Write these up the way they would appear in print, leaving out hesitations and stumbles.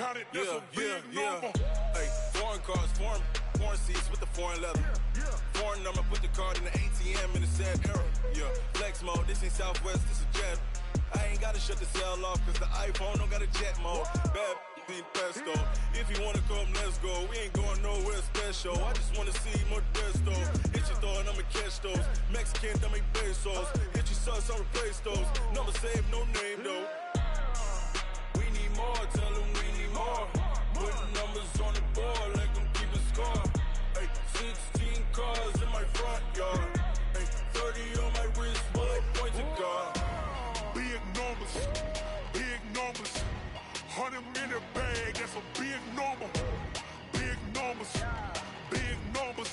counted, that's a big number. Hey, foreign cars, foreign seats with the foreign leather. Foreign number, put the card in the ATM in the sad era. Yeah, flex mode, this ain't Southwest, this is jet. I ain't gotta shut the cell off, cause the iPhone don't got a jet mode. Bad being pesto. If you wanna come, let's go. We ain't going nowhere special. I just wanna see more Modesto. Hit your thought, I'ma catch those. Mexican, dumb make pesos. Hit your sus, I'll replace those. Number save, no name though. We need more, tell them we need more. Putting numbers on the board, let them keep a score. Hey, 16 cars in my front yard. Hey, 30 on my wrist, bullet point to God. Big numbers, big numbers. 100 in the bag, that's a big number. Big numbers, big numbers.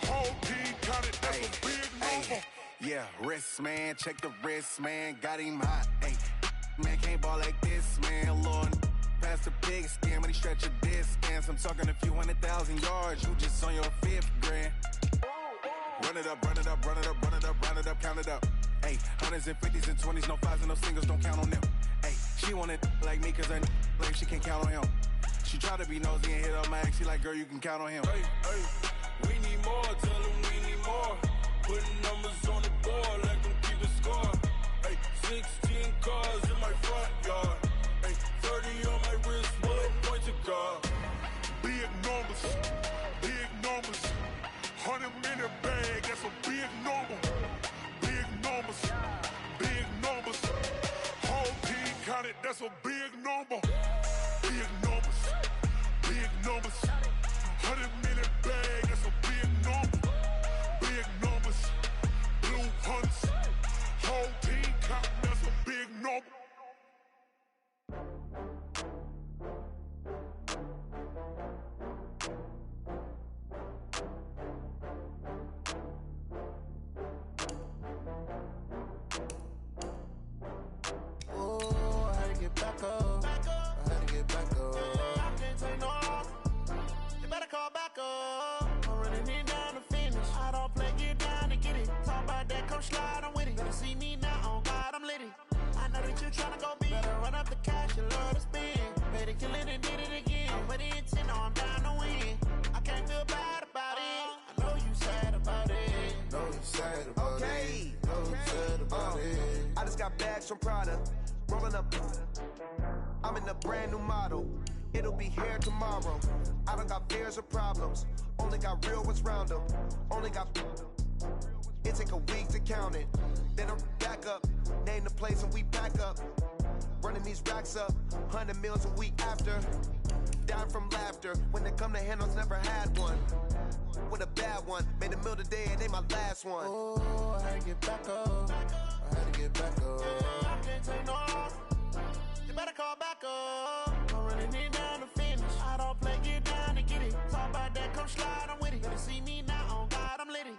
Whole team counted, that's a big number. Yeah, wrist man, check the wrist man, got him hot. Hey, man can't ball like this, man. Lord, past the pig skin, but he stretch a distance. I'm talking a few 100,000 yards, you just on your 5th grand. Run it up, run it up, run it up, run it up, round it up, count it up. Hey, 100s and 50s and 20s, no 5s and no singles, don't count on them. Hey, she want it like me, cause I like she can't count on him. She try to be nosy and hit up my ex, she like, girl, you can count on him. Hey, hey, we need more, tell them we need more. Putting numbers on the board, let them keep the score. Hey, 16 cars in my front yard. Hey, 30 on my wrist, bullet point to God. Big numbers, big numbers. 100 in the bag, that's a big number. Big numbers, big numbers. Whole team counted, that's a big number. Big numbers, big numbers. 100 in the bag, that's a big number. Big numbers, blue hunts. Whole team counting, that's a big number. Slide, I'm with it. Better see me now, on God, I'm litty. I know that you tryna go big. Better run up the cash, you love to spend. Better kill it and did it again. I'm with the intent, no, I'm down to win. I can't feel bad about it. I know you sad about it. Know you sad about it. Know you sad about it. I just got bags from Prada. Rolling up. I'm in a brand new model. It'll be here tomorrow. I don't got fears or problems. Only got real ones round them. Only got. It take a week to count it. Then I'm back up. Name the place and we back up. Running these racks up. 100 meals a week after. Down from laughter. When they come to handles, never had one. With a bad one. Made a meal today and they my last one. Oh, I had to get back up. I had to get back up. I can't take no loss. You better call back up. I'm running it down to finish. I don't play, get down to get it. Talk about that, come slide, I'm with it. Better see me now, on God, I'm litty.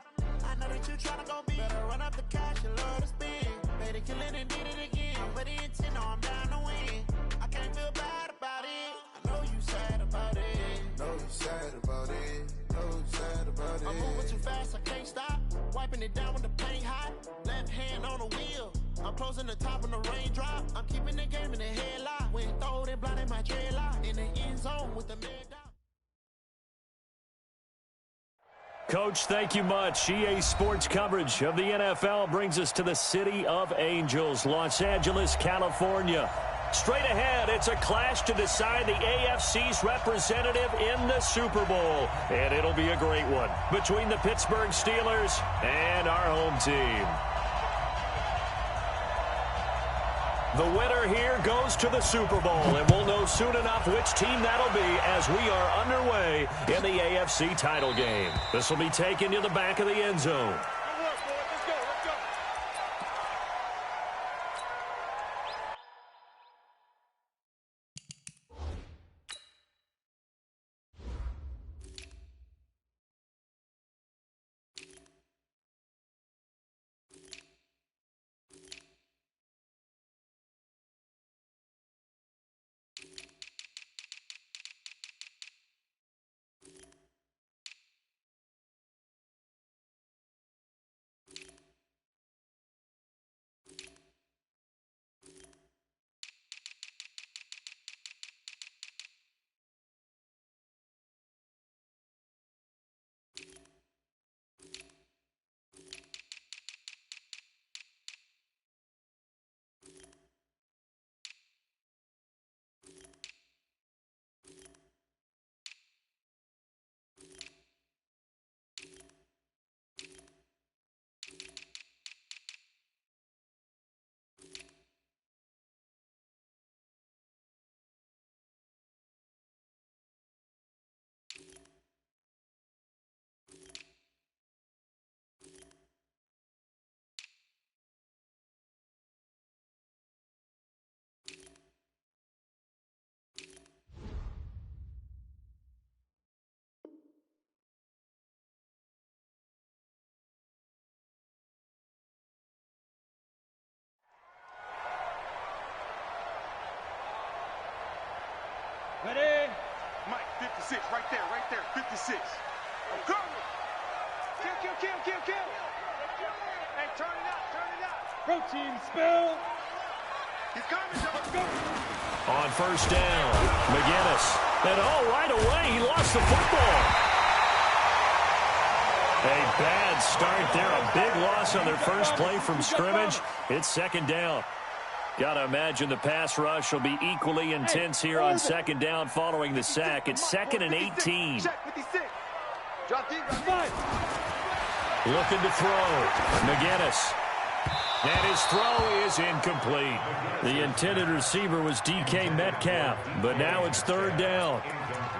I know that you tryna go big. Better run up the cash, you love to spend. Better kill it and did it again. I'm with the intent, no, I'm down to win. I can't feel bad about it. I know you sad about it. Know you sad about it. Know you sad about it. I'm moving too fast, I can't stop. Wiping it down when the paint hot. Left hand on the wheel. I'm closing the top when the raindrop. I'm keeping the game in the headlock. When throwed and blinded my dreadlock. In the end zone with the man down. Coach, thank you much. EA Sports coverage of the NFL brings us to the City of Angels, Los Angeles, California. Straight ahead, it's a clash to decide the AFC's representative in the Super Bowl. And it'll be a great one between the Pittsburgh Steelers and our home team. The winner here goes to the Super Bowl, and we'll know soon enough which team that'll be as we are underway in the AFC title game. This will be taken to the back of the end zone. Ready? Mike, 56, right there, 56. I'm coming. Kill. Hey, turn it out. Protein spill. He's coming, Joe. Go. On first down, McGinnis. And right away, he lost the football. A bad start there. A big loss on their first play from scrimmage. It's second down. Got to imagine the pass rush will be equally intense here on second down following the sack. It's 2nd and 18. Check 56. Drop deep. Looking to throw. McGinnis. And his throw is incomplete. The intended receiver was DK Metcalf, but now it's third down.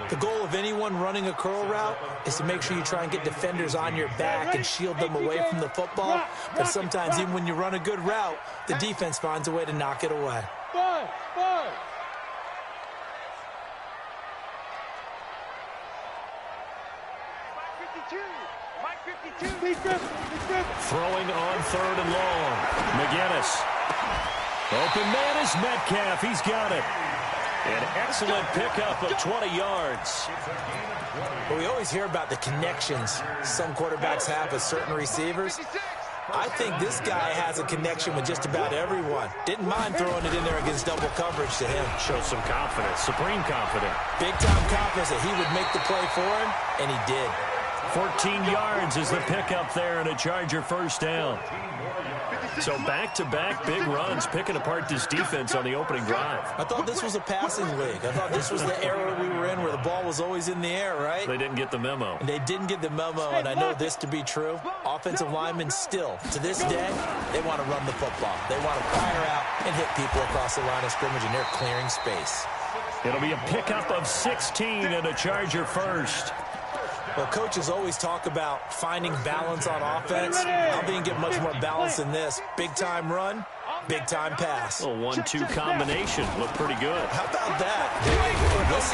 The goal of anyone running a curl route is to make sure you try and get defenders on your back and shield them away from the football. But sometimes even when you run a good route, the defense finds a way to knock it away. Throwing on third and long. McGinnis. Open man is Metcalf. He's got it. An excellent pickup of 20 yards. Well, we always hear about the connections some quarterbacks have with certain receivers. I think this guy has a connection with just about everyone. Didn't mind throwing it in there against double coverage to him. Shows some confidence, supreme confidence. Big-time confidence that he would make the play for him, and he did. 14 yards is the pickup there and a Charger first down. So back-to-back big runs, picking apart this defense on the opening drive. I thought this was a passing league. I thought this was the era we were in where the ball was always in the air, right? They didn't get the memo. And they didn't get the memo, and I know this to be true. Offensive linemen still, to this day, they want to run the football. They want to fire out and hit people across the line of scrimmage, and they're clearing space. It'll be a pickup of 16 and a Charger first. Well, coaches always talk about finding balance on offense. I don't think you get much more balance than this. Big-time run, big-time pass. A 1-2 combination. Looked pretty good. How about that? Let's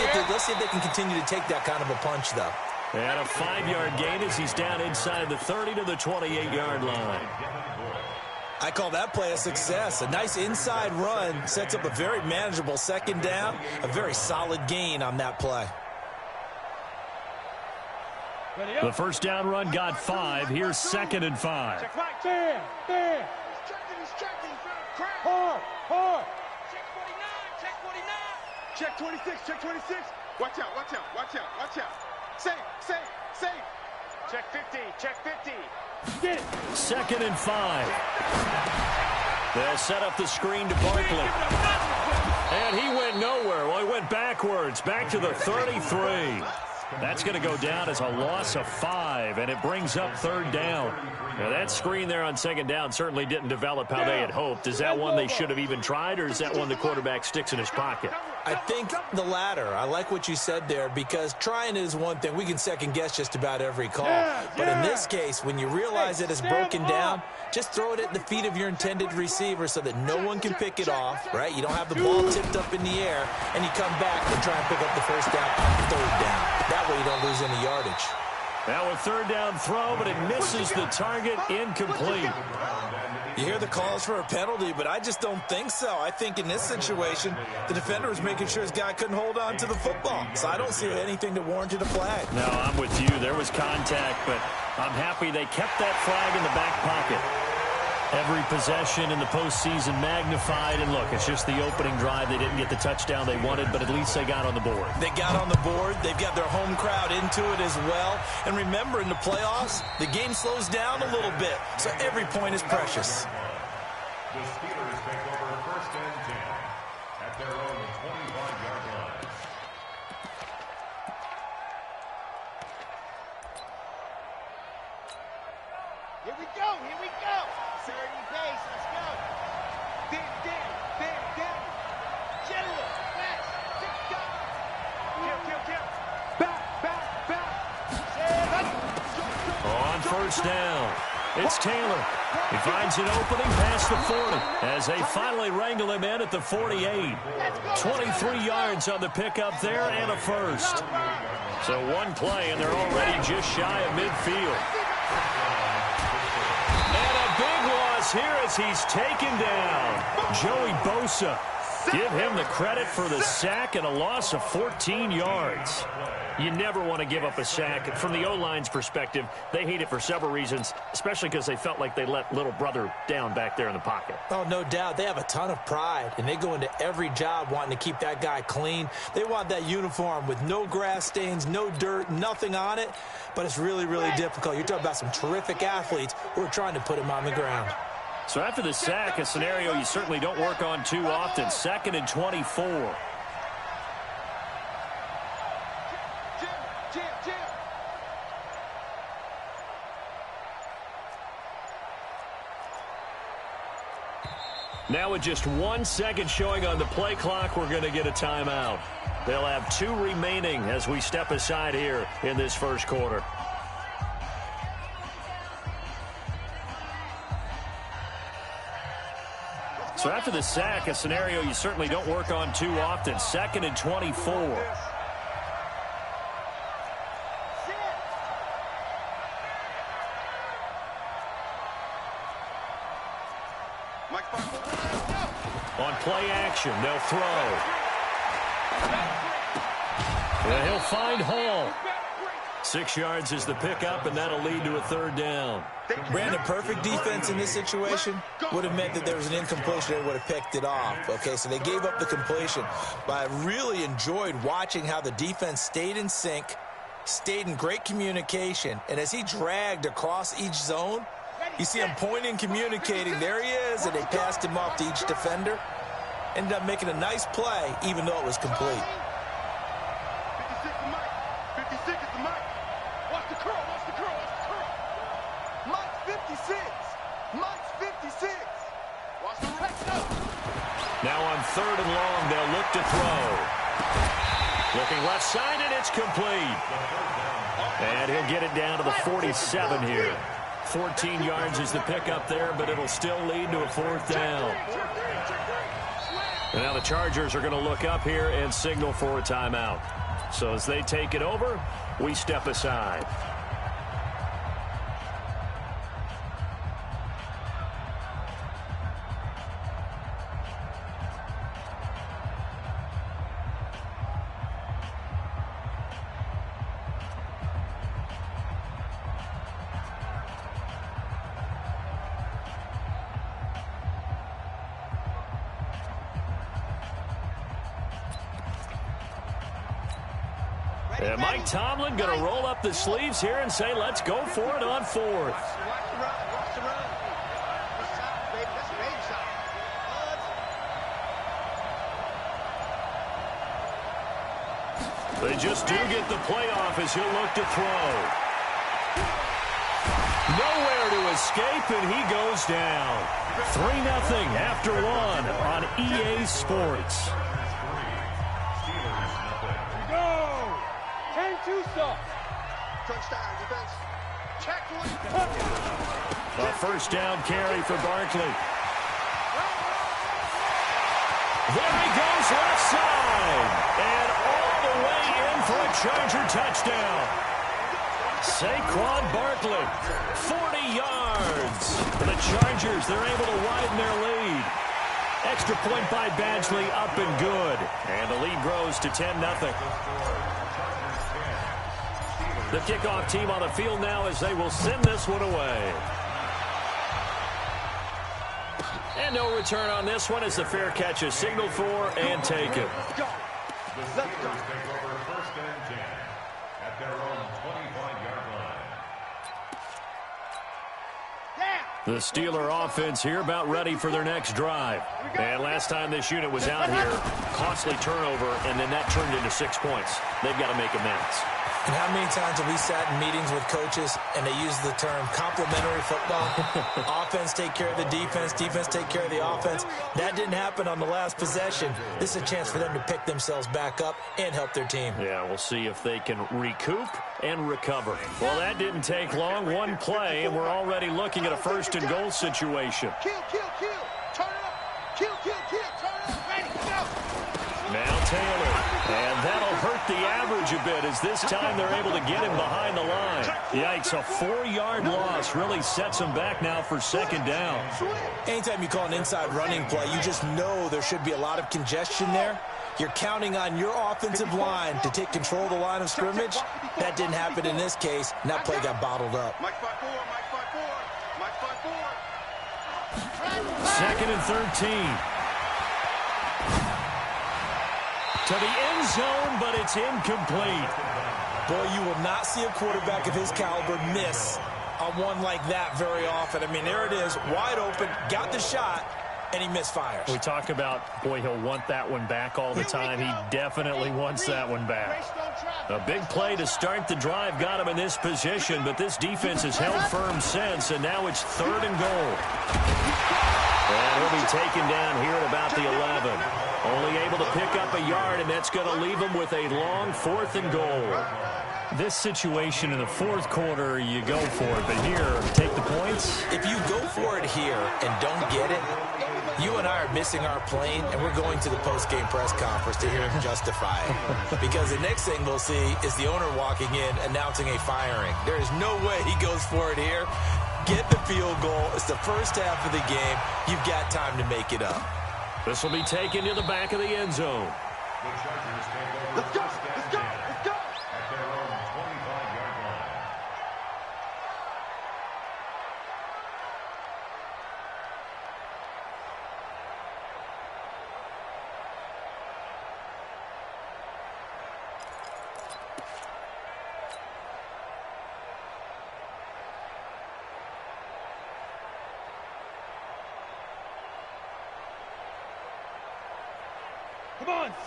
see if they can continue to take that kind of a punch, though. And a 5-yard gain as he's down inside the 30 to the 28-yard line. I call that play a success. A nice inside run sets up a very manageable second down. A very solid gain on that play. The first down run got 5. Here's 2nd and 5. Check right. He's checking. Hard. Check 26. Watch out. Safe. Check 50. Get it. 2nd and 5. They'll set up the screen to Barkley. And he went nowhere. Well, he went backwards, back to the 33. That's going to go down as a loss of 5, and it brings up third down. Now, that screen there on second down certainly didn't develop how they had hoped. Is that one they should have even tried, or is that one the quarterback sticks in his pocket? I think the latter. I like what you said there, because trying is one thing. We can second-guess just about every call. But in this case, when you realize it is broken down, just throw it at the feet of your intended receiver so that no one can pick it off, right? You don't have the ball tipped up in the air, and you come back and try and pick up the first down on third down. That way you don't lose any yardage. Now a third down throw, but it misses the target, incomplete. You hear the calls for a penalty, but I just don't think so. I think in this situation, the defender was making sure his guy couldn't hold on to the football. So I don't see anything that warranted a flag. No, I'm with you. There was contact, but I'm happy they kept that flag in the back pocket. Every possession in the postseason magnified, and look, it's just the opening drive. They didn't get the touchdown they wanted, but at least they got on the board. They got on the board. They've got their home crowd into it as well. And remember, in the playoffs, the game slows down a little bit, so every point is precious. The Steelers take over first and 10 at their own 25-yard line. Here we go. 30 base, let's go. Down. General, fast, go. Kill. Back. On first down, it's Taylor. He finds an opening past the 40 as they finally wrangle him in at the 48. 23 yards on the pickup there and a first. So one play, and they're already just shy of midfield. And a big loss here as he's taken down. Joey Bosa. Give him the credit for the sack and a loss of 14 yards. You never want to give up a sack. From the O-line's perspective, they hate it for several reasons, especially because they felt like they let little brother down back there in the pocket. Oh, no doubt. They have a ton of pride, and they go into every job wanting to keep that guy clean. They want that uniform with no grass stains, no dirt, nothing on it, but it's really, really difficult. You're talking about some terrific athletes who are trying to put him on the ground. So after the sack, a scenario you certainly don't work on too often. 2nd and 24. Now with just 1 second showing on the play clock, we're going to get a timeout. They'll have 2 remaining as we step aside here in this first quarter. So after the sack, a scenario you certainly don't work on too often. 2nd and 24. On play action, they'll throw. And he'll find Hall. 6 yards is the pickup, and that'll lead to a 3rd down. Brandon, perfect defense in this situation would have meant that there was an incompletion. They would have picked it off. Okay, so they gave up the completion. But I really enjoyed watching how the defense stayed in sync, stayed in great communication, and as he dragged across each zone, you see him pointing, communicating. There he is, and they passed him off to each defender. Ended up making a nice play, even though it was complete. 56 is Mike. 56 is the Mike. Watch the curl. Watch the curl. Watch the curl. Mike's 56. Mike's 56. Watch the right. Now on 3rd and long, they'll look to throw. Looking left side, and it's complete. And he'll get it down to the 47 here. 14 yards is the pickup there, but it'll still lead to a 4th down. And now the Chargers are going to look up here and signal for a timeout. So as they take it over, we step aside. And Mike Tomlin going to roll up the sleeves here and say, let's go for it on 4th. Watch the run. Watch the run. That's shot, baby. That's a baby shot. They just do get the playoff as he'll look to throw. Nowhere to escape, and he goes down. 3-0 after 1 on EA Sports. Touchdown, defense. Check one. A 1st down carry for Barkley. There he goes left side. And all the way in for a Charger touchdown. Saquon Barkley, 40 yards. For the Chargers, they're able to widen their lead. Extra point by Badgley, up and good. And the lead grows to 10-0. The kickoff team on the field now as they will send this one away. And no return on this one as the fair catch is signaled for and taken. The Steelers take over 1st and 10 at their own 25-yard line. The Steeler offense here about ready for their next drive. And last time this unit was out here, costly turnover, and then that turned into 6 points. They've got to make amends. And how many times have we sat in meetings with coaches and they use the term complementary football? Offense take care of the defense, defense take care of the offense. That didn't happen on the last possession. This is a chance for them to pick themselves back up and help their team. Yeah, we'll see if they can recoup and recover. Well, that didn't take long. 1 play, and we're already looking at a 1st and goal situation. Kill. Turn it up. Kill. Turn it up. Ready, go. Now Taylor, and that'll hurt the average a bit, as this time they're able to get him behind the line. Yikes, a 4-yard loss really sets him back now for second down. Anytime you call an inside running play, you just know there should be a lot of congestion there. You're counting on your offensive line to take control of the line of scrimmage. That didn't happen in this case, and that play got bottled up. Mike 5-4, Mike 5-4, Mike 5-4. Second and 13. To the end zone, but it's incomplete. Boy, you will not see a quarterback of his caliber miss on one like that very often. I mean, there it is, wide open, got the shot, and he misfires. We talk about, boy, he'll want that one back all the time. He definitely wants that one back. A big play to start the drive got him in this position, but this defense has held firm since, and now it's 3rd and goal. And he'll be taken down here at about the 11. Only able to pick up a yard, and that's going to leave him with a long 4th and goal. This situation in the 4th quarter, you go for it. But here, take the points. If you go for it here and don't get it, you and I are missing our plane, and we're going to the post-game press conference to hear him justify it. Because the next thing we'll see is the owner walking in announcing a firing. There is no way he goes for it here. Get the field goal. It's the first half of the game. You've got time to make it up. This will be taken to the back of the end zone. The Chargers take over. Let's go, let's go, let's go. At their own 25-yard line.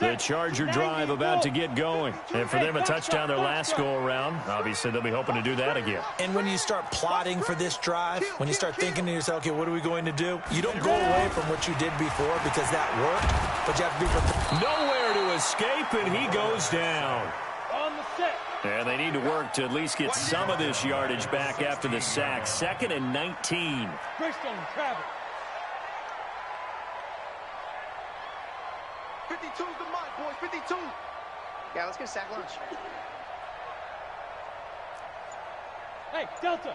The Charger drive about to get going. And for them, a touchdown their last go-around. Obviously, they'll be hoping to do that again. And when you start plotting for this drive, when you start thinking to yourself, okay, what are we going to do? You don't go away from what you did before because that worked, but you have to be prepared. Nowhere to escape, and he goes down. On the set. And they need to work to at least get some of this yardage back after the sack. 2nd and 19. Bristol and travel. 52's the mic, boys, 52. Yeah, let's get a sack lunch. Hey, Delta.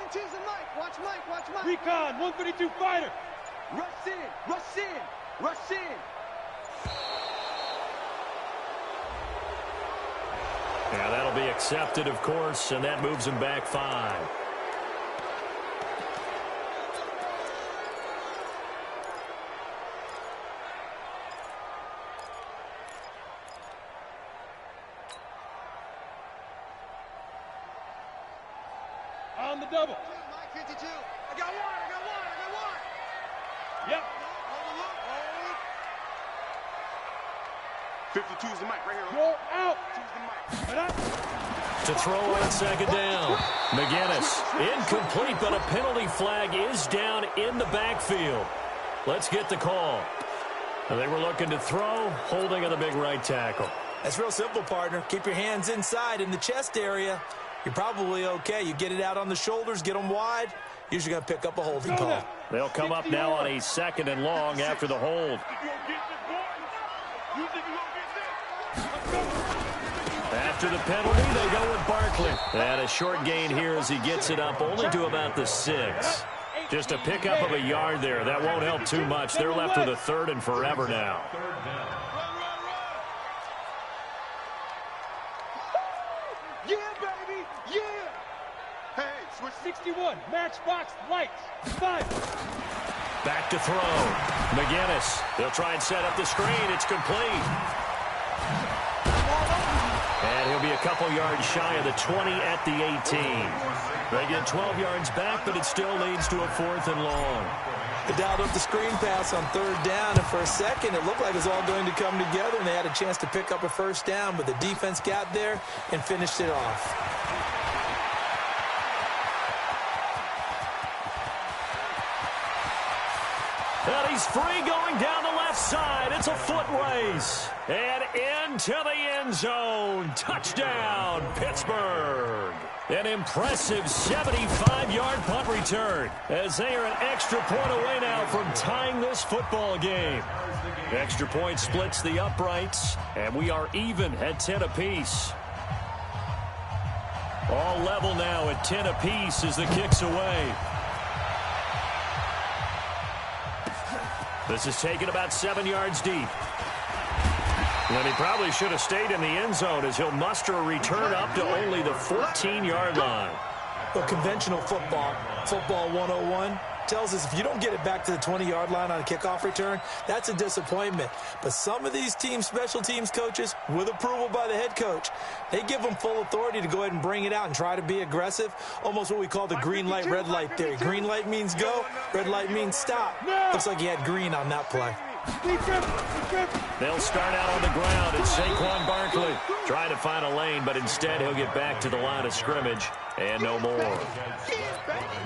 52's the mic. Watch Mike, watch Mike. Recon, 152 fighter. Rush in, rush in, rush in. Yeah, that'll be accepted, of course, and that moves him back 5. On the double. Mike 52. I got one. Yep. Hold 52's the mic right here. Roll out. 52's the mic. And up. To throw on 2nd down. McGinnis, incomplete, but a penalty flag is down in the backfield. Let's get the call. They were looking to throw, holding on the big right tackle. That's real simple, partner. Keep your hands inside in the chest area. You're probably okay. You get it out on the shoulders, get them wide. Usually going to pick up a holding call. They'll come up now on a 2nd and long after the hold. After the penalty, they go with Barkley. And a short gain here as he gets it up only to about the 6. Just a pickup of a yard there. That won't help too much. They're left with a 3rd and forever now. Yeah, baby, yeah. Hey, switch 61, matchbox lights. 5. Back to throw. McGinnis. They'll try and set up the screen. It's complete. And he'll be a couple yards shy of the 20 at the 18. They get 12 yards back, but it still leads to a 4th and long. They dialed up the screen pass on 3rd down, and for a second it looked like it was all going to come together, and they had a chance to pick up a 1st down, but the defense got there and finished it off. And he's free going down the left side. It's a foot race. And into the end zone. Touchdown, Pittsburgh. An impressive 75-yard punt return as they are an extra point away now from tying this football game. Extra point splits the uprights, and we are even at 10 apiece. All level now at 10 apiece as the kick's away. This is taken about 7 yards deep. And he probably should have stayed in the end zone as he'll muster a return up to only the 14-yard line. Well, conventional football 101, tells us if you don't get it back to the 20-yard line on a kickoff return, that's a disappointment. But some of these special teams coaches, with approval by the head coach, they give them full authority to go ahead and bring it out and try to be aggressive, almost what we call the green light, red light theory. Green light means go, red light means stop. Looks like he had green on that play. They'll start out on the ground. It's Saquon Barkley trying to find a lane, but instead he'll get back to the line of scrimmage and no more.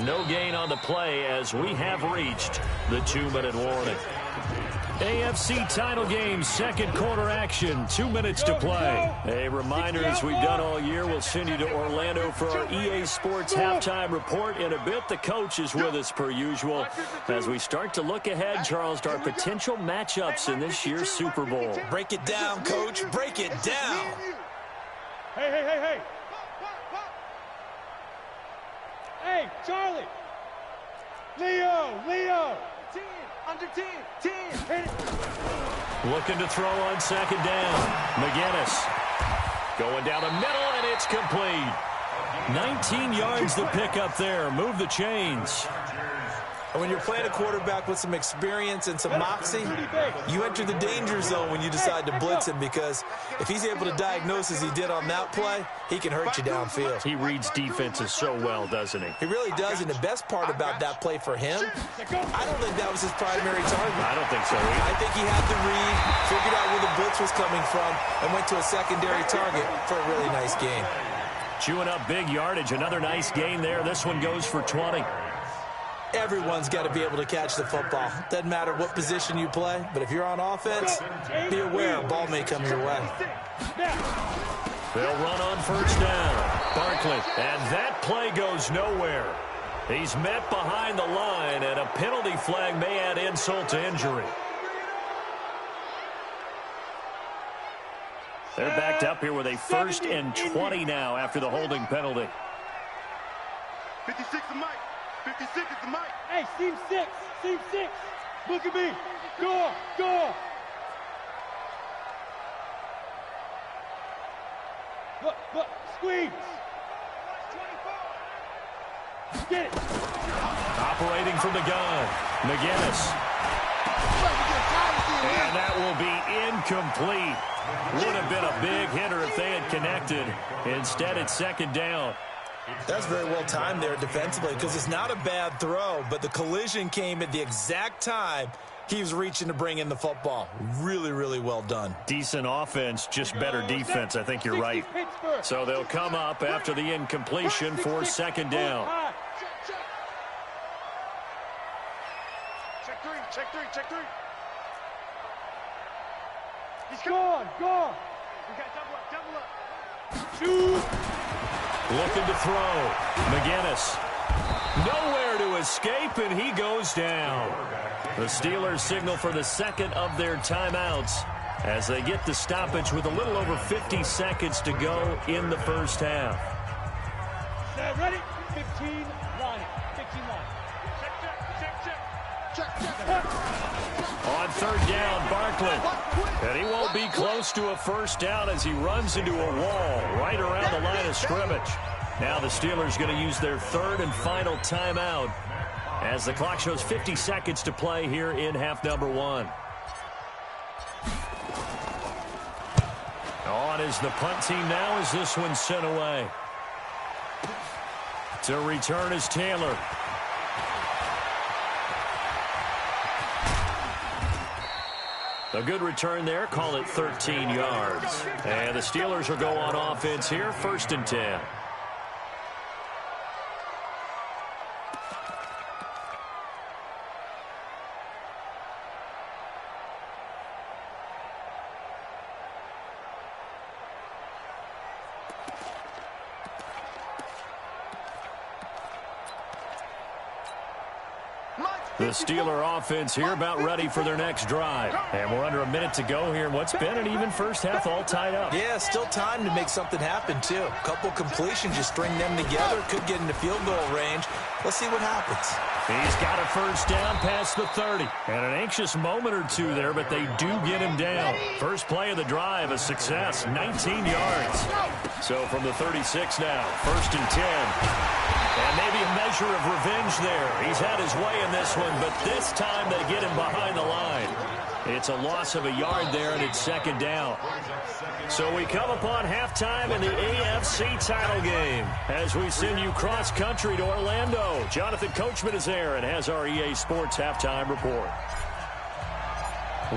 No gain on the play as we have reached the 2-minute warning. AFC title game, second quarter action, 2 minutes to play. A reminder, as we've done all year, we'll send you to Orlando for our EA Sports halftime report in a bit. The coach is with us per usual as we start to look ahead, Charles, to our potential matchups in this year's Super Bowl. Break it down, coach. Break it down. Hey. Hey, Charlie. Leo. 10, under 10, 10. Hit it. Looking to throw on second down. McGinnis going down the middle, and it's complete. 19 yards the pick up there. Move the chains. When you're playing a quarterback with some experience and some moxie, you enter the danger zone when you decide to blitz him, because if he's able to diagnose as he did on that play, he can hurt you downfield. He reads defenses so well, doesn't he? He really does, and the best part about that play for him, I don't think that was his primary target. I don't think so either. I think he had the read, figured out where the blitz was coming from, and went to a secondary target for a really nice gain. Chewing up big yardage. Another nice gain there. This one goes for 20. Everyone's got to be able to catch the football. Doesn't matter what position you play, but if you're on offense, be aware a ball may come your way. They'll run on first down. Barkley, and that play goes nowhere. He's met behind the line, and a penalty flag may add insult to injury. They're backed up here with a 1st and 20 now after the holding penalty. 56 to Mike. 56 is the mic. Hey, seam 6. Look at me. Go. Look, squeeze. 24. Get it. Operating from the gun. McGinnis. And that will be incomplete. Would have been a big hitter if they had connected. Instead, it's second down. That's very well timed there defensively, because it's not a bad throw, but the collision came at the exact time he was reaching to bring in the football. Really, really well done. Decent offense, just better defense. I think you're right. So they'll come up after the incompletion for second down. Check three. He's gone. We got double up. Shoot. Looking to throw. McGinnis. Nowhere to escape, and he goes down. The Steelers signal for the second of their timeouts as they get the stoppage with a little over 50 seconds to go in the first half. Ready? 15 line. Check. On third down, Barkley. And he won't be close to a first down as he runs into a wall right around the line of scrimmage. Now the Steelers going to use their third and final timeout as the clock shows 50 seconds to play here in half number 1. On is the punt team now as this one's sent away. To return is Taylor. A good return there. Call it 13 yards. And the Steelers will go on offense here. 1st and 10. The Steeler offense here about ready for their next drive. And we're under a minute to go here. What's been an even first half all tied up. Yeah, still time to make something happen, too. A couple completions, you string them together, could get into field goal range. Let's see what happens. He's got a first down past the 30. And an anxious moment or two there, but they do get him down. First play of the drive, a success, 19 yards. So from the 36 now, first and 10. And maybe a measure of revenge there. He's had his way in this one, but this time they get him behind the line. It's a loss of a yard there, and it's second down. So we come upon halftime in the AFC title game as we send you cross-country to Orlando. Jonathan Coachman is there and has our EA Sports halftime report.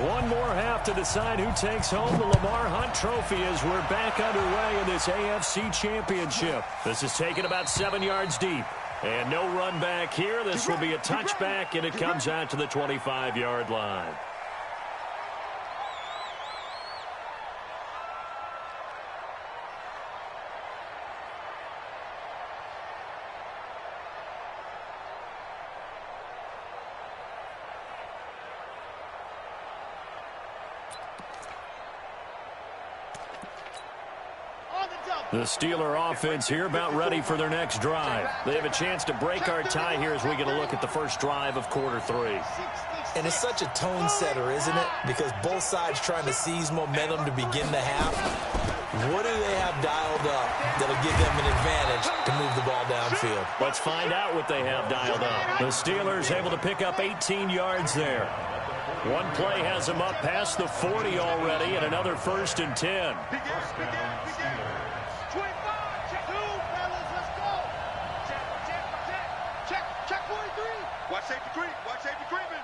One more half to decide who takes home the Lamar Hunt Trophy as we're back underway in this AFC Championship. This is taken about 7 yards deep. And no run back here. This will be a touchback, and it comes out to the 25-yard line. The Steeler offense here about ready for their next drive. They have a chance to break our tie here as we get a look at the first drive of quarter 3. And it's such a tone setter, isn't it? Because both sides trying to seize momentum to begin the half. What do they have dialed up that'll give them an advantage to move the ball downfield? Let's find out what they have dialed up. The Steelers able to pick up 18 yards there. One play has them up past the 40 already, and another first and 10. Watch safety creep. Watch safety creeping.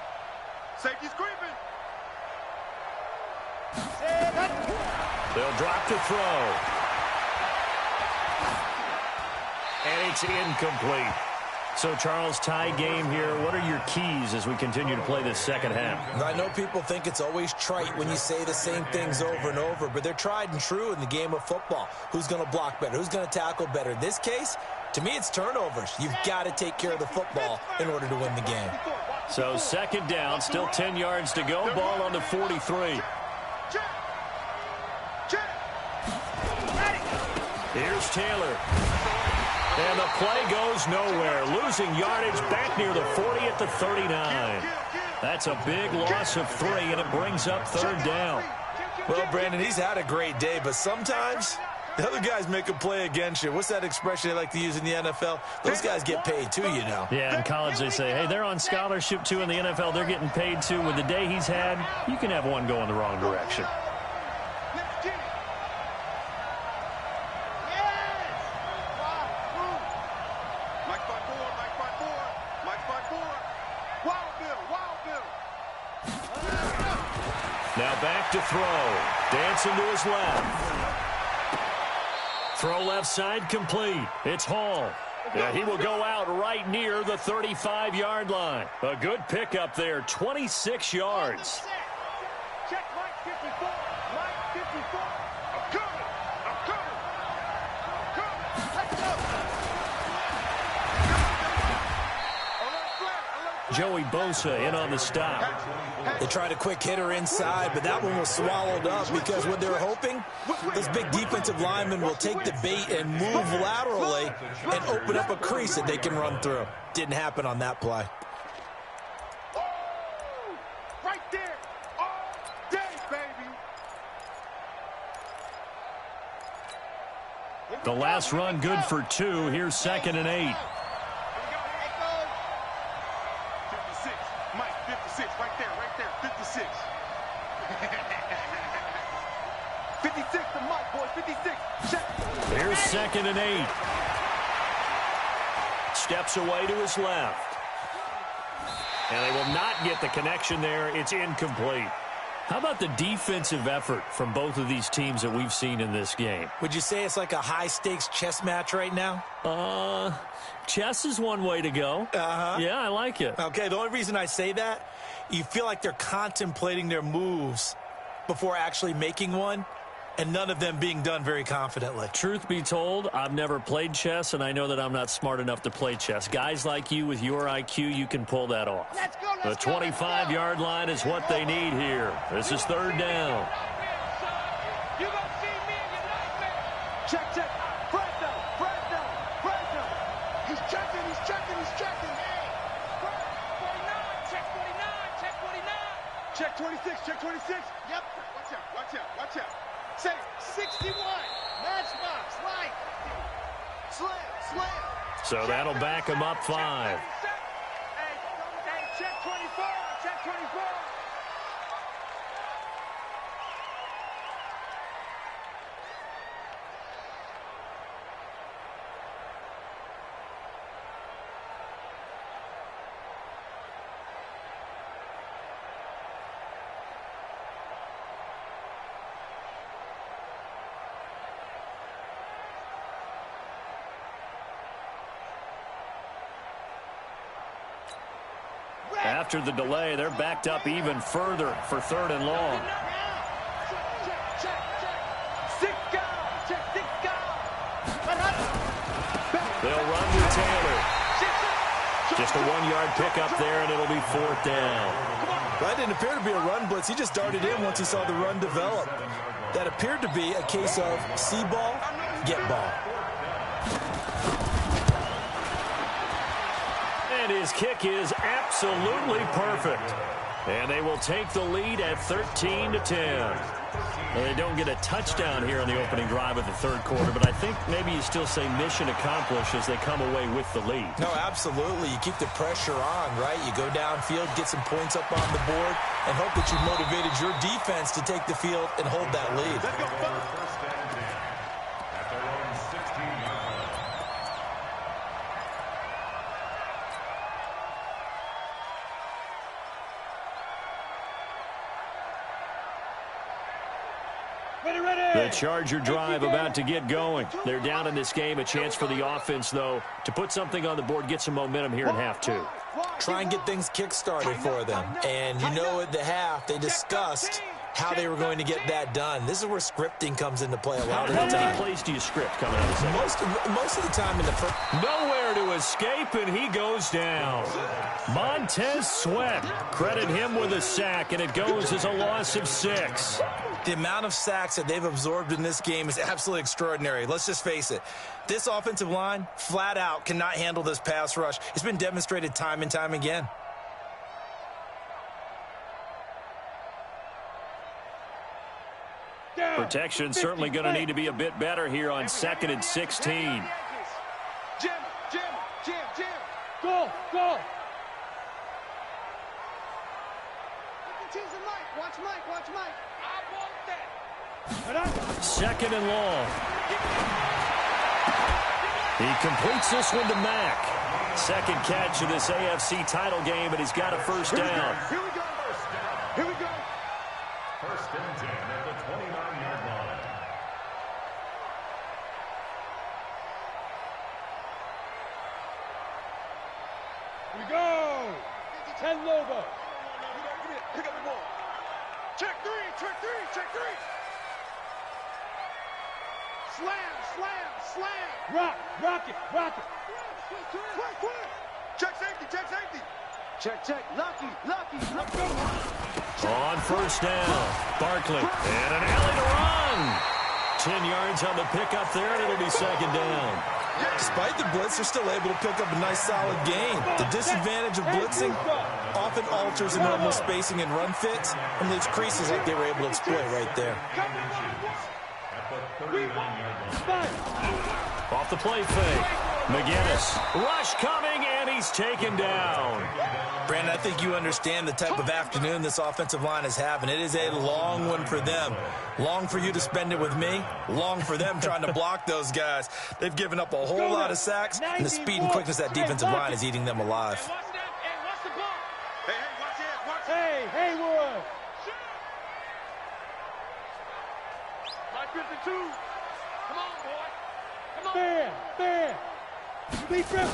Safety's creeping. They'll drop to throw. And it's incomplete. So, Charles, tie game here. What are your keys as we continue to play this second half? I know people think it's always trite when you say the same things over and over, but they're tried and true in the game of football. Who's going to block better? Who's going to tackle better? In this case, to me, it's turnovers. You've got to take care of the football in order to win the game. So, second down, still 10 yards to go. Ball on the 43. Here's Taylor. And the play goes nowhere. Losing yardage back near the 40 at the 39. That's a big loss of 3, and it brings up third down. Well, Brandon, he's had a great day, but sometimes the other guys make a play against you. What's that expression they like to use in the NFL? Those guys get paid too, you know. Yeah, in college they say, hey, they're on scholarship too. In the NFL, they're getting paid too. With the day he's had, you can have one going the wrong direction. Now back to throw. Dancing to his left. Throw left side complete. It's Hall. Yeah, he will go out right near the 35-yard line. A good pickup there, 26 yards. Check Mike 54. Mike 54. I'm coming. I'm coming. I'm coming. Let's go. Joey Bosa in on the stop. They tried a quick hitter inside, but that one was swallowed up because what they're hoping, those big defensive linemen will take the bait and move laterally and open up a crease that they can run through. Didn't happen on that play. Right there. All day, baby. The last run good for 2. Here's 2nd and 8. 56 to Mike, boys. 56. Check. Here's 2nd and 8. Steps away to his left. And they will not get the connection there. It's incomplete. How about the defensive effort from both of these teams that we've seen in this game? Would you say it's like a high-stakes chess match right now? Chess is one way to go. Yeah, I like it. Okay, the only reason I say that, you feel like they're contemplating their moves before actually making one. and none of them being done very confidently. Truth be told, I've never played chess, and I know that I'm not smart enough to play chess. Guys like you with your IQ, you can pull that off. The 25-yard line is what they need here. This is third down. You gonna see me in your nightmare. Check, check. Fresno. He's checking. Hey. 49. Check 49. Check 49. Check 26. Check 26. Yep. Watch out. Say 61. Matchbox. Right. Slam. So that'll back him up 5. Hey, check 24. Check 24. After the delay, they're backed up even further for third and long. They'll run with Taylor. Just a 1-yard pickup there, and it'll be 4th down. That didn't appear to be a run blitz. He just darted in once he saw the run develop. That appeared to be a case of see ball, get ball. And his kick is absolutely perfect. And they will take the lead at 13-10. They don't get a touchdown here on the opening drive of the third quarter, but I think maybe you still say mission accomplished as they come away with the lead. No, absolutely. You keep the pressure on, right? You go downfield, get some points up on the board, and hope that you've motivated your defense to take the field and hold that lead. First and 10 at their own 16-yard line. The Charger drive about to get going. They're down in this game. A chance for the offense, though, to put something on the board, get some momentum here in half 2. Try and get things kick-started for them. And you know at the half, they discussed how they were going to get that done. This is where scripting comes into play a lot of the time. How many plays do you script coming out of the second? Most of the time in the first. Nowhere to escape, and he goes down. Montez Sweat, credit him with a sack, and it goes as a loss of 6. The amount of sacks that they've absorbed in this game is absolutely extraordinary. Let's just face it. This offensive line, flat out, cannot handle this pass rush. It's been demonstrated time and time again. Protection certainly going to need to be a bit better here on 2nd and 16. Jim. Go. Watch Mike. I want that. 2nd and long. He completes this one to Mack. Second catch of this AFC title game, and he's got a first down. Here we go. First and 10 at the 29-yard line. We go. 10 logo. Pick up the ball. Check three. Slam. Rock it. Quick. Check safety. Check. Lucky. On first down, Barkley, and an alley to run. 10 yards on the pickup there, and it'll be 2nd down. Despite the blitz, they're still able to pick up a nice, solid gain. The disadvantage of blitzing often alters the normal spacing and run fits and leaves creases like they were able to exploit right there. Off the play fake, McGinnis. Rush coming, and he's taken down. Brandon, I think you understand the type of afternoon this offensive line is having. It is a long one for them. Long for you to spend it with me. Long for them trying to block those guys. They've given up a whole lot of sacks, and the speed and quickness of that defensive line is eating them alive. Hey, Haywood. Mike 52. Come on, boy. Fair. Big grip.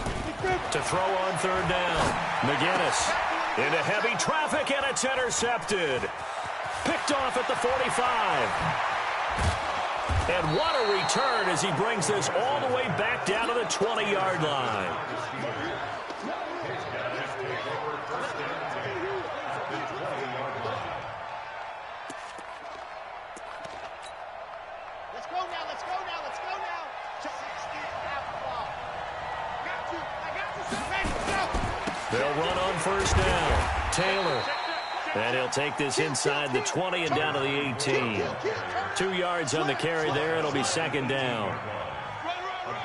To throw on third down, McGinnis into heavy traffic, and it's intercepted. Picked off at the 45. And what a return as he brings this all the way back down to the 20-yard line. Let's go now, let's go now, let's go now. 16, half the ball. I got you, They'll run on first down. Taylor. And he'll take this inside the 20 and down to the 18. 2 yards on the carry there. It'll be second down. A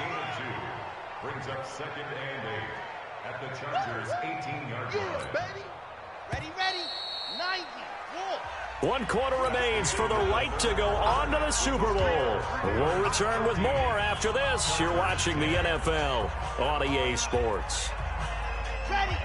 gain of 2 brings up second and 8 at the Chargers' 18-yard line. baby. Ready, ready. 90. Whoa. 1 quarter remains for the right to go on to the Super Bowl. We'll return with more after this. You're watching the NFL on EA Sports. Ready.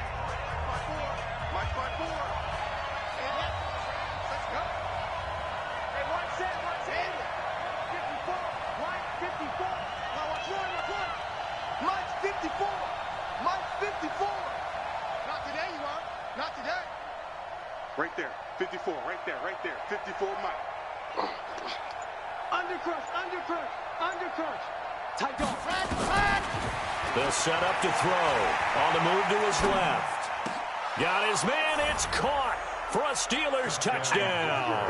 Right there, 54, right there, 54, Mike. Undercrush. Tight dog. They'll set up to throw. On the move to his left. Got his man. It's caught for a Steelers touchdown.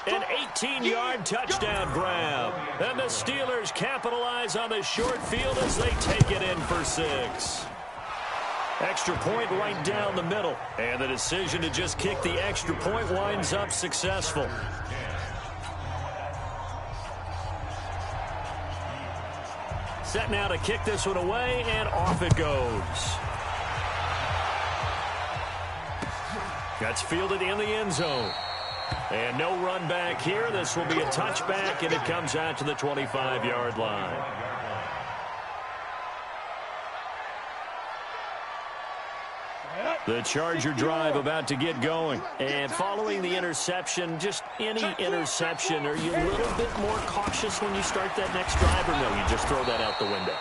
An 18-yard touchdown grab. And the Steelers capitalize on the short field as they take it in for 6. Extra point right down the middle. And the decision to just kick the extra point winds up successful. Set now to kick this one away, and off it goes. That's fielded in the end zone. And no run back here. This will be a touchback, and it comes out to the 25-yard line. The Charger drive about to get going. And following the interception, just any interception, are you a little bit more cautious when you start that next drive, or no, you just throw that out the window?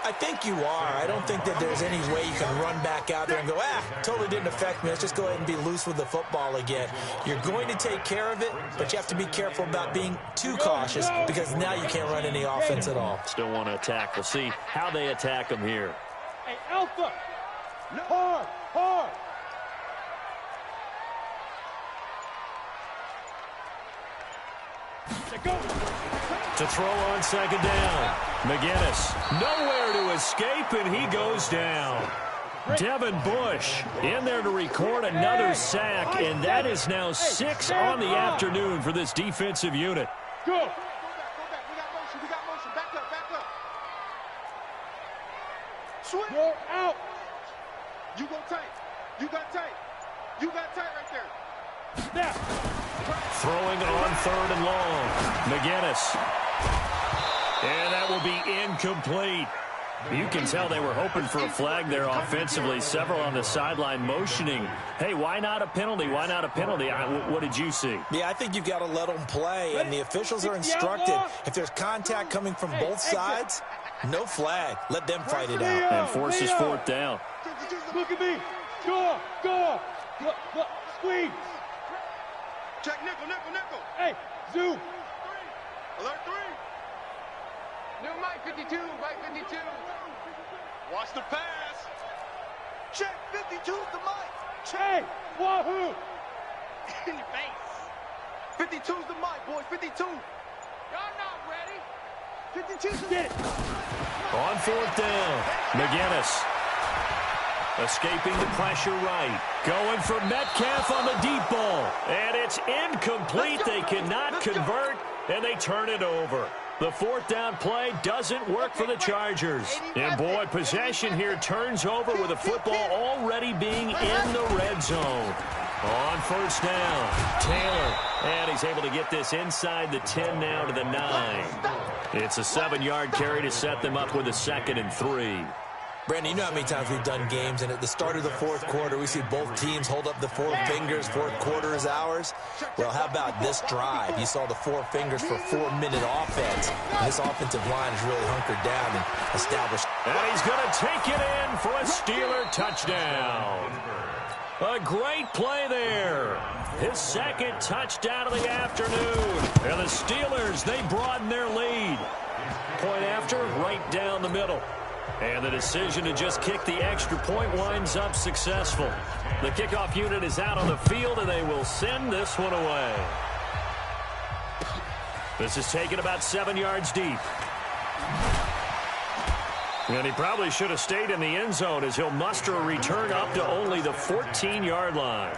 I think you are. I don't think that there's any way you can run back out there and go, totally didn't affect me. Let's just go ahead and be loose with the football again. You're going to take care of it, but you have to be careful about being too cautious because now you can't run any offense at all. Still want to attack. We'll see how they attack them here. Hey, Alpha! Hard! To throw on second down. McGinnis nowhere to escape, and he goes down. Devin Bush in there to record another sack, and that is now 6 on the afternoon for this defensive unit. Go! Go back. We got motion. Back up. Swing. You're out. You go tight. You got tight right there. Snap. Throwing on 3rd and long. McGinnis. And that will be incomplete. You can tell they were hoping for a flag there offensively. Several on the sideline motioning, hey, why not a penalty? Why not a penalty? What did you see? Yeah, I think you've got to let them play, and the officials are instructed. If there's contact coming from both sides, no flag. Let them fight it out. And forces 4th down. Look at me. Go. Look. Squeeze. Check nickel. Hey, zoom. Alert 3. New Mike 52, Mike 52. Watch the pass. Check 52's the mic. Hey, wahoo. In your face. 52's the mic, boys. 52. Y'all not ready. 52's the Get it. On 4th down, McGinnis. Escaping the pressure right. Going for Metcalf on the deep ball. And it's incomplete. They cannot convert, and they turn it over. The 4th down play doesn't work for the Chargers. And, boy, possession here turns over with the football already being in the red zone. On 1st down, Taylor. And he's able to get this inside the 10 now to the 9. It's a 7-yard carry to set them up with a 2nd and 3. Brandon, you know how many times we've done games, and at the start of the 4th quarter, we see both teams hold up the 4 fingers, 4th quarter is ours. Well, how about this drive? You saw the 4 fingers for 4-minute offense. And this offensive line is really hunkered down and established. And he's going to take it in for a Steeler touchdown. A great play there. His second touchdown of the afternoon. And the Steelers, they broaden their lead. Point after, right down the middle. And the decision to just kick the extra point winds up successful. The kickoff unit is out on the field, and they will send this one away. This is taken about 7 yards deep. And he probably should have stayed in the end zone as he'll muster a return up to only the 14-yard line.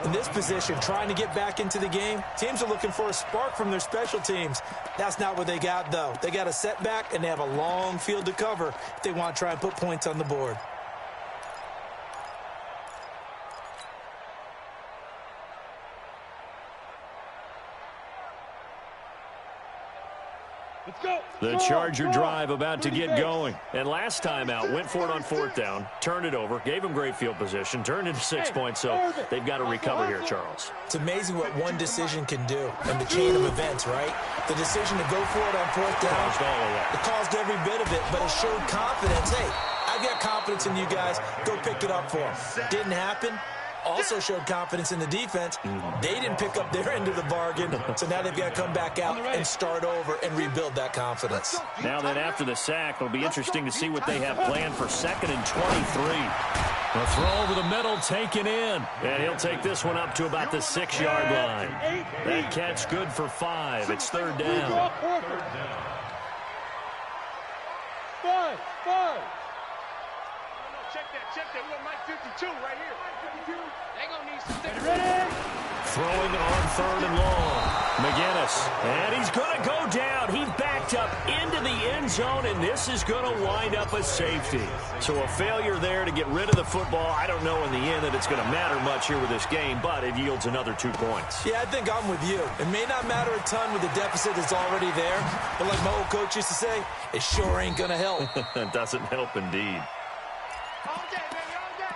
In this position, trying to get back into the game, teams are looking for a spark from their special teams. That's not what they got, though. They got a setback, and they have a long field to cover if they want to try and put points on the board. The Charger drive about to get going. And last time out, went for it on 4th down, turned it over, gave them great field position, turned into 6 points, so they've got to recover here, Charles. It's amazing what one decision can do in the chain of events, right? The decision to go for it on 4th down, it caused every bit of it, but it showed confidence. Hey, I've got confidence in you guys. Go pick it up for them. Didn't happen. Also showed confidence in the defense. They didn't pick up their end of the bargain, so now they've got to come back out and start over and rebuild that confidence. Now then, after the sack, it'll be interesting to see what they have planned for 2nd and 23. A throw over the middle taken in, and he'll take this one up to about the 6-yard line. That catch good for 5. It's 3rd down. 5. Check that. We got Mike 52 right here. They gonna need some things. Ready? Throwing on 3rd and long. McGinnis. And he's going to go down. He backed up into the end zone, and this is going to wind up a safety. So a failure there to get rid of the football. I don't know in the end that it's going to matter much here with this game, but it yields another 2 points. Yeah, I think I'm with you. It may not matter a ton with the deficit that's already there, but like my old coach used to say, it sure ain't going to help. It doesn't help indeed. All day, baby, all day.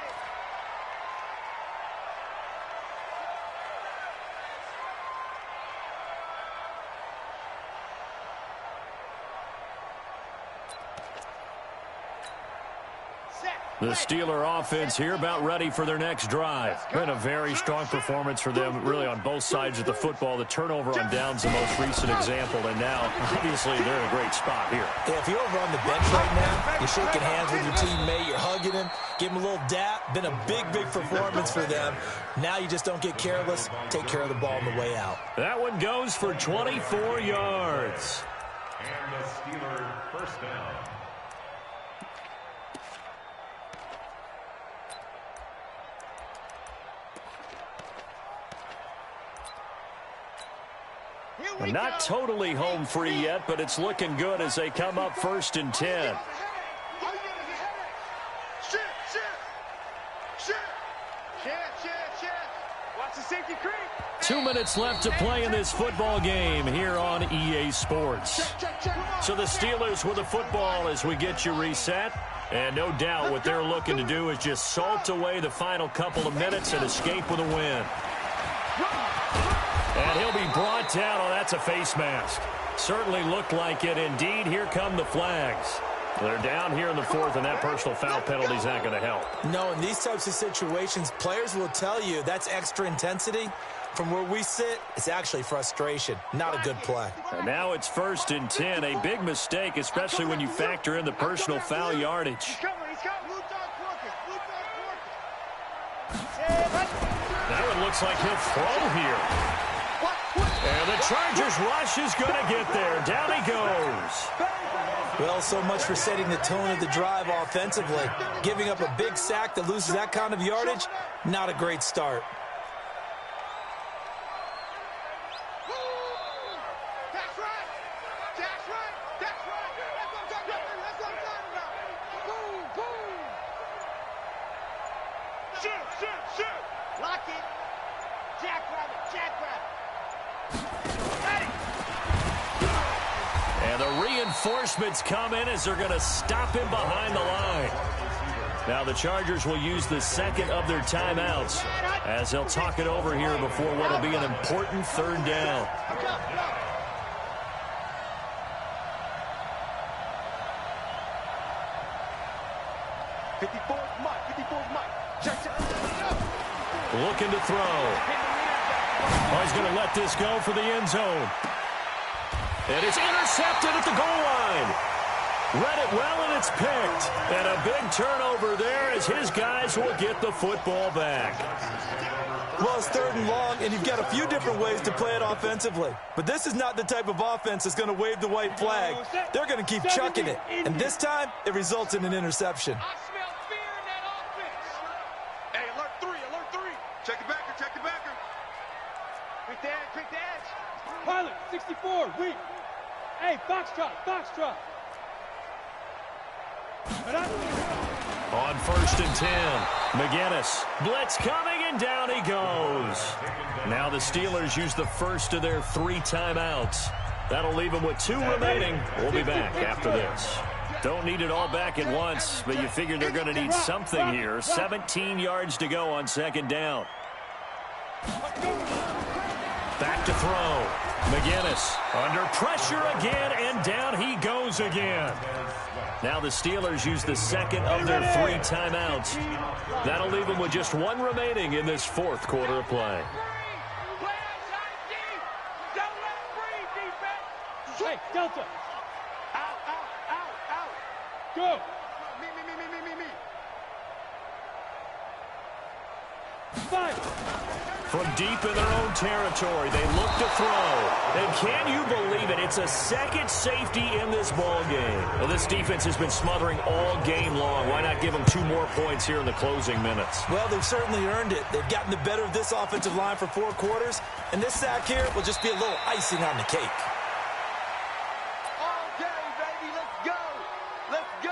The Steeler offense here about ready for their next drive. Been a very strong performance for them, really on both sides of the football. The turnover on downs the most recent example, and now, obviously, they're in a great spot here. Yeah, if you're over on the bench right now, you're shaking hands with your teammate, you're hugging him, give him a little dap. Been a big performance for them. Now you just don't get careless. Take care of the ball on the way out. That one goes for 24 yards. And the Steeler first down. Not totally home free yet, but it's looking good as they come up 1st and 10. Watch the safety creep. 2 minutes left to play in this football game here on EA Sports. So the Steelers with the football as we get you reset. And no doubt what they're looking to do is just salt away the final couple of minutes and escape with a win. And he'll be brought down. Oh, that's a face mask. Certainly looked like it. Indeed, here come the flags. They're down here in the 4th, and that personal foul penalty is not going to help. No, in these types of situations, players will tell you that's extra intensity. From where we sit, it's actually frustration. Not a good play. And now it's 1st and 10. A big mistake, especially when you factor in the personal foul yardage. Now it looks like he'll throw here. And the Chargers rush is going to get there. Down he goes. Well, so much for setting the tone of the drive offensively. Giving up a big sack that loses that kind of yardage, not a great start. That's right. That's right. That's right. That's what I'm talking about. That's what I'm talking about. Boom, boom. Shoot. Lock it. Jackrabbit. And the reinforcements come in as they're going to stop him behind the line. Now the Chargers will use the 2nd of their timeouts as they'll talk it over here before what will be an important 3rd down. looking to throw. Oh, he's going to let this go for the end zone. And it's intercepted at the goal line. Read it well, and it's picked. And a big turnover there as his guys will get the football back. Well, it's 3rd and long, and you've got a few different ways to play it offensively. But this is not the type of offense that's going to wave the white flag. They're going to keep chucking it. And this time, it results in an interception. I smell fear in that offense. Hey, alert 3, alert 3. Check the backer, check the backer. Quick the edge, quick the edge. Pilot, 64, weak. Hey, Foxtrot, Foxtrot. On 1st and 10, McGinnis. Blitz coming, and down he goes. Now the Steelers use the first of their 3 timeouts. That'll leave them with 2 remaining. We'll be back after this. Don't need it all back at once, but you figure they're going to need something here. 17 yards to go on 2nd down. Back to throw. McGinnis under pressure again, and down he goes again. Now the Steelers use the 2nd of their 3 timeouts. That'll leave them with just 1 remaining in this 4th quarter of play. Hey, Delta. Out, out, out, out. Go. Me. 5. From deep in their own territory, they look to throw. And can you believe it? It's a 2nd safety in this ball game. Well, this defense has been smothering all game long. Why not give them 2 more points here in the closing minutes? Well, they've certainly earned it. They've gotten the better of this offensive line for 4 quarters, and this sack here will just be a little icing on the cake. All day, baby. Let's go. Let's go.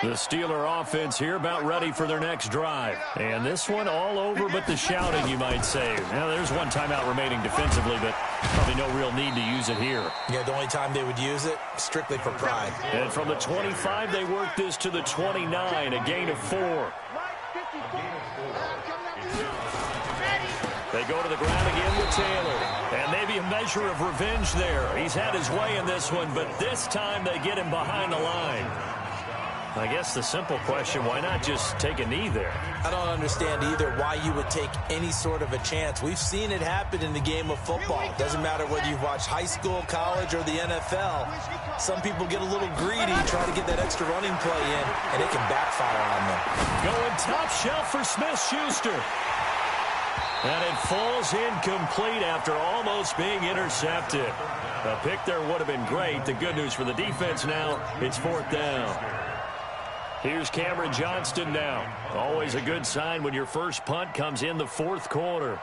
The Steeler offense here about ready for their next drive. And this one all over but the shouting, you might say. Now, there's 1 timeout remaining defensively, but probably no real need to use it here. Yeah, the only time they would use it, strictly for pride. And from the 25, they work this to the 29, a gain of 4. They go to the ground again with Taylor. And maybe a measure of revenge there. He's had his way in this one, but this time they get him behind the line. I guess the simple question, why not just take a knee there? I don't understand either why you would take any sort of a chance. We've seen it happen in the game of football. It doesn't matter whether you've watched high school, college, or the NFL. Some people get a little greedy, try to get that extra running play in, and it can backfire on them. Going top shelf for Smith-Schuster. And it falls incomplete after almost being intercepted. A pick there would have been great. The good news for the defense now, it's 4th down. Here's Cameron Johnston now. Always a good sign when your first punt comes in the 4th quarter.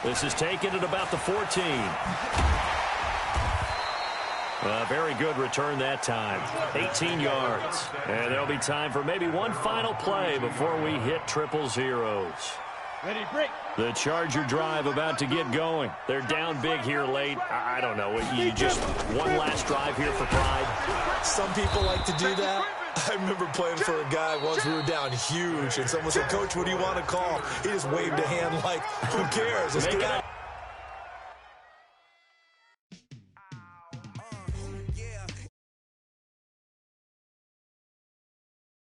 This is taken at about the 14. A very good return that time. 18 yards. And there'll be time for maybe 1 final play before we hit 000. Ready, break. The Charger drive about to get going. They're down big here late. I don't know. You just 1 last drive here for pride? Some people like to do that. I remember playing for a guy once. We were down huge, and someone said, "Coach, what do you want to call?" He just waved a hand like, who cares? Let's get out.